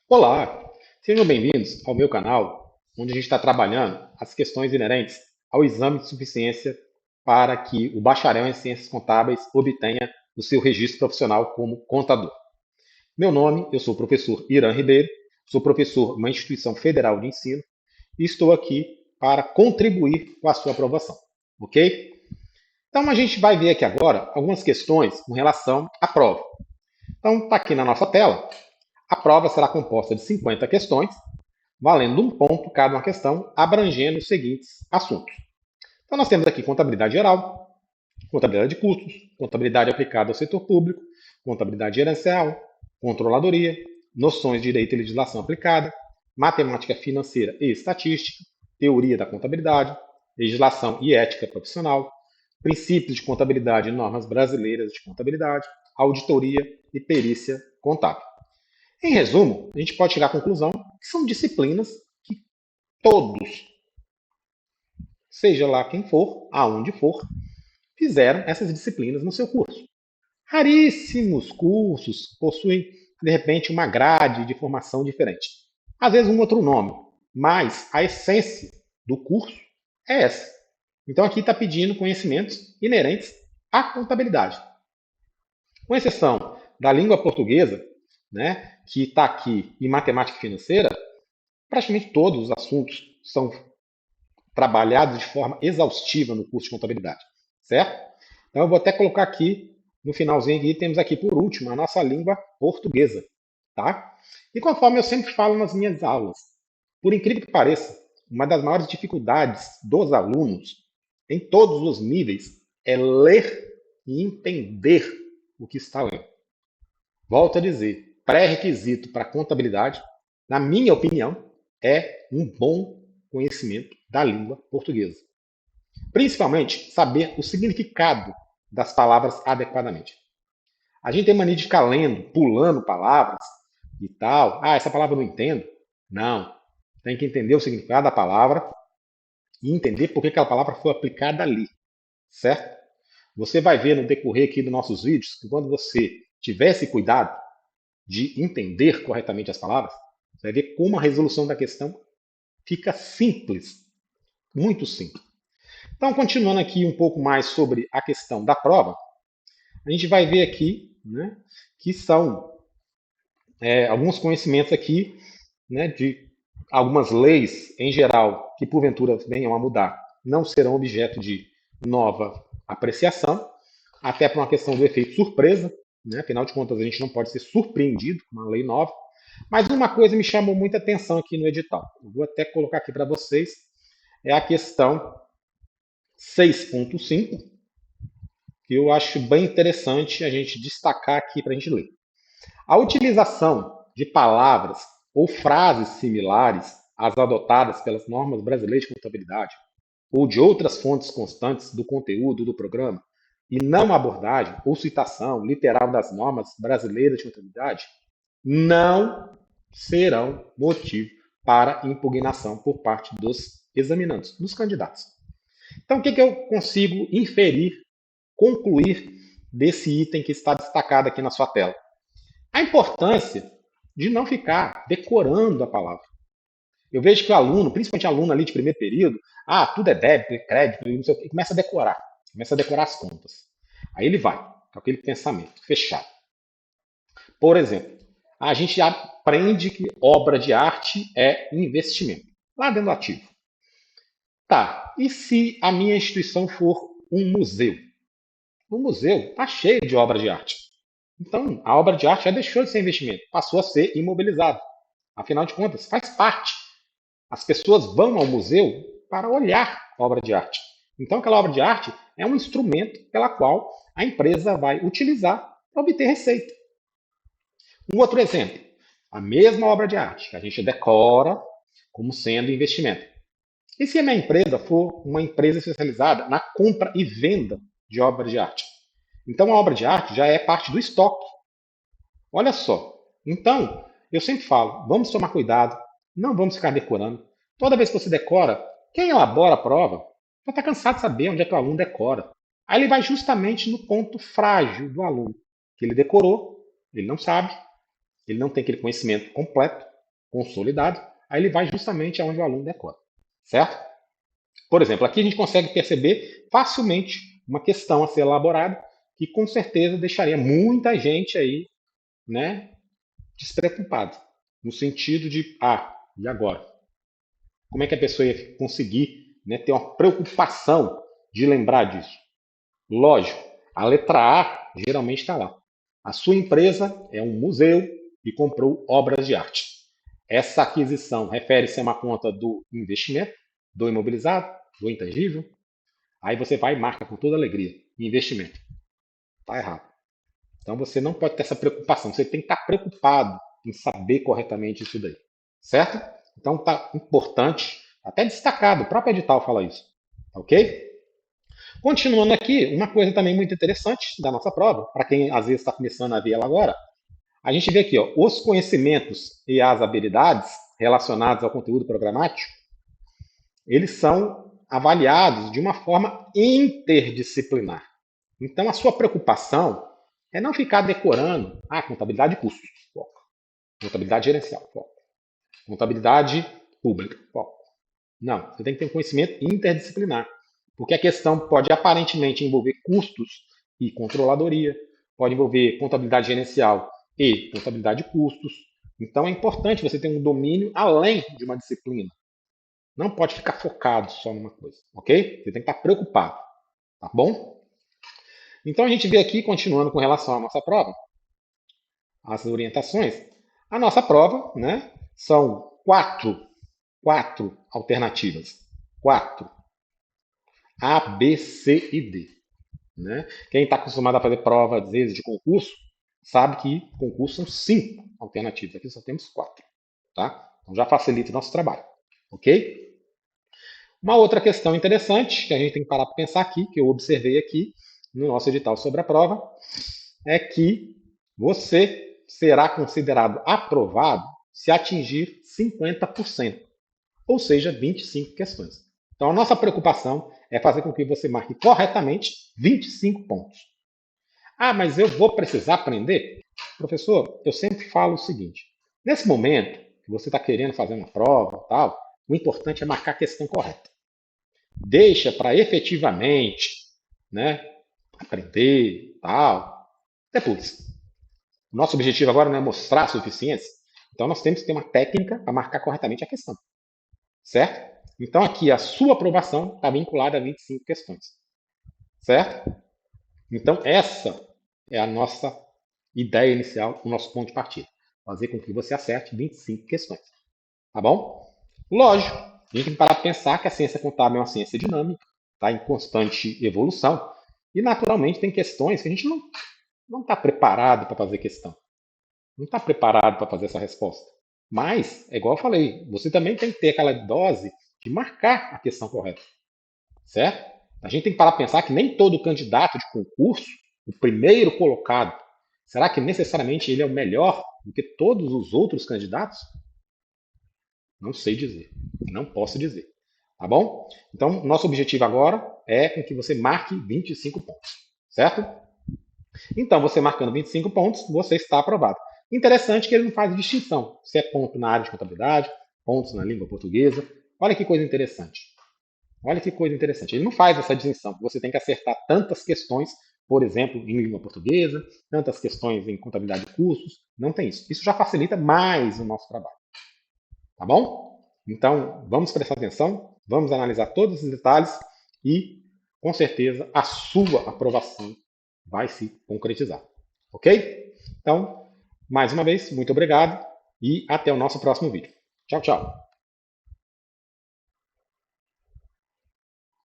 Olá, sejam bem-vindos ao meu canal, onde a gente está trabalhando as questões inerentes ao exame de suficiência para que o bacharel em Ciências Contábeis obtenha o seu registro profissional como contador. Meu nome, eu sou o professor Irã Ribeiro, sou professor de uma instituição federal de ensino e estou aqui para contribuir com a sua aprovação, ok? Então a gente vai ver aqui agora algumas questões com relação à prova. Então está aqui na nossa tela. A prova será composta de 50 questões, valendo um ponto cada uma questão, abrangendo os seguintes assuntos. Então, nós temos aqui contabilidade geral, contabilidade de custos, contabilidade aplicada ao setor público, contabilidade gerencial, controladoria, noções de direito e legislação aplicada, matemática financeira e estatística, teoria da contabilidade, legislação e ética profissional, princípios de contabilidade e normas brasileiras de contabilidade, auditoria e perícia contábil. Em resumo, a gente pode chegar à conclusão que são disciplinas que todos, seja lá quem for, aonde for, fizeram essas disciplinas no seu curso. Raríssimos cursos possuem, de repente, uma grade de formação diferente. Às vezes um outro nome, mas a essência do curso é essa. Então aqui está pedindo conhecimentos inerentes à contabilidade. Com exceção da língua portuguesa, né, que está aqui, e matemática financeira, praticamente todos os assuntos são trabalhados de forma exaustiva no curso de contabilidade, certo? Então eu vou até colocar aqui no finalzinho aqui, temos aqui por último a nossa língua portuguesa, tá? E conforme eu sempre falo nas minhas aulas, por incrível que pareça, uma das maiores dificuldades dos alunos em todos os níveis é ler e entender o que está lendo. Volto a dizer, pré-requisito para contabilidade, na minha opinião, é um bom conhecimento da língua portuguesa. Principalmente, saber o significado das palavras adequadamente. A gente tem mania de ficar lendo, pulando palavras e tal. Ah, essa palavra eu não entendo. Não. Tem que entender o significado da palavra e entender por que aquela palavra foi aplicada ali. Certo? Você vai ver no decorrer aqui dos nossos vídeos que quando você tiver esse cuidado de entender corretamente as palavras, você vai ver como a resolução da questão fica simples, muito simples. Então, continuando aqui um pouco mais sobre a questão da prova, a gente vai ver aqui, né, que são alguns conhecimentos aqui, né, de algumas leis em geral que porventura venham a mudar, não serão objeto de nova apreciação, até por uma questão do efeito surpresa, né? Afinal de contas a gente não pode ser surpreendido com uma lei nova. Mas uma coisa me chamou muita atenção aqui no edital, eu vou até colocar aqui para vocês, é a questão 6.5, que eu acho bem interessante a gente destacar aqui para a gente ler. A utilização de palavras ou frases similares às adotadas pelas normas brasileiras de contabilidade ou de outras fontes constantes do conteúdo do programa e não abordagem ou citação literal das normas brasileiras de contabilidade não serão motivo para impugnação por parte dos examinantes, dos candidatos. Então, o que eu consigo inferir, concluir desse item que está destacado aqui na sua tela? A importância de não ficar decorando a palavra. Eu vejo que o aluno, principalmente aluno ali de primeiro período, tudo é débito, é crédito, não sei o quê, começa a decorar as contas. Aí ele vai, com aquele pensamento fechado. Por exemplo, a gente aprende que obra de arte é investimento, lá dentro do ativo. Tá, e se a minha instituição for um museu? O museu está cheio de obra de arte. Então, a obra de arte já deixou de ser investimento, passou a ser imobilizado. Afinal de contas, faz parte. As pessoas vão ao museu para olhar a obra de arte. Então, aquela obra de arte é um instrumento pela qual a empresa vai utilizar para obter receita. Um outro exemplo, a mesma obra de arte que a gente decora como sendo investimento. E se a minha empresa for uma empresa especializada na compra e venda de obras de arte? Então, a obra de arte já é parte do estoque. Olha só. Então, eu sempre falo, vamos tomar cuidado, não vamos ficar decorando. Toda vez que você decora, quem elabora a prova já está cansado de saber onde é que o aluno decora. Aí ele vai justamente no ponto frágil do aluno, que ele decorou, ele não sabe, ele não tem aquele conhecimento completo, consolidado, aí ele vai justamente aonde o aluno decora, certo? Por exemplo, aqui a gente consegue perceber facilmente uma questão a ser elaborada que com certeza deixaria muita gente aí, né, despreocupada, no sentido de, e agora? Como é que a pessoa ia conseguir, né, ter uma preocupação de lembrar disso? Lógico, a letra A geralmente está lá. A sua empresa é um museu e comprou obras de arte. Essa aquisição refere-se a uma conta do investimento, do imobilizado, do intangível. Aí você vai e marca com toda alegria. Investimento. Está errado. Então você não pode ter essa preocupação. Você tem que estar preocupado em saber corretamente isso daí. Certo? Então está importante, até destacado, o próprio edital fala isso. Ok? Continuando aqui, uma coisa também muito interessante da nossa prova, para quem às vezes está começando a ver ela agora, a gente vê aqui, ó, os conhecimentos e as habilidades relacionados ao conteúdo programático, eles são avaliados de uma forma interdisciplinar. Então, a sua preocupação é não ficar decorando, contabilidade de custos, foco. Contabilidade gerencial, foco. Contabilidade pública, foco. Não, você tem que ter um conhecimento interdisciplinar. Porque a questão pode aparentemente envolver custos e controladoria, pode envolver contabilidade gerencial e contabilidade de custos. Então é importante você ter um domínio além de uma disciplina. Não pode ficar focado só numa coisa, ok? Você tem que estar preocupado, tá bom? Então a gente vê aqui, continuando com relação à nossa prova, as orientações. A nossa prova, né, são quatro alternativas. Quatro. A, B, C e D. Né? Quem está acostumado a fazer prova, às vezes, de concurso, sabe que concurso são 5 alternativas. Aqui só temos 4. Tá? Então já facilita o nosso trabalho. Ok? Uma outra questão interessante que a gente tem que parar para pensar aqui, que eu observei aqui no nosso edital sobre a prova, é que você será considerado aprovado se atingir 50%, ou seja, 25 questões. Então, a nossa preocupação é fazer com que você marque corretamente 25 pontos. Mas eu vou precisar aprender? Professor, eu sempre falo o seguinte: nesse momento que você está querendo fazer uma prova, tal, o importante é marcar a questão correta. Deixa para efetivamente, né, aprender, tal, depois. O nosso objetivo agora não é mostrar a suficiência, então nós temos que ter uma técnica para marcar corretamente a questão. Certo? Então aqui a sua aprovação está vinculada a 25 questões. Certo? Então essa é a nossa ideia inicial, o nosso ponto de partida. Fazer com que você acerte 25 questões. Tá bom? Lógico, a gente tem que parar para pensar que a ciência contábil é uma ciência dinâmica, está em constante evolução, e naturalmente tem questões que a gente não está preparado para fazer questão. Não está preparado para fazer essa resposta. Mas, é igual eu falei, você também tem que ter aquela dose de marcar a questão correta. Certo? A gente tem que parar para pensar que nem todo candidato de concurso, o primeiro colocado, será que necessariamente ele é o melhor do que todos os outros candidatos? Não sei dizer. Não posso dizer. Tá bom? Então, nosso objetivo agora é com que você marque 25 pontos. Certo? Então, você marcando 25 pontos, você está aprovado. Interessante que ele não faz distinção se é ponto na área de contabilidade, pontos na língua portuguesa. Olha que coisa interessante. Olha que coisa interessante. Ele não faz essa distinção. Você tem que acertar tantas questões, por exemplo, em língua portuguesa, tantas questões em contabilidade de custos. Não tem isso. Isso já facilita mais o nosso trabalho. Tá bom? Então, vamos prestar atenção, vamos analisar todos os detalhes e, com certeza, a sua aprovação vai se concretizar. Ok? Então, mais uma vez, muito obrigado e até o nosso próximo vídeo. Tchau, tchau.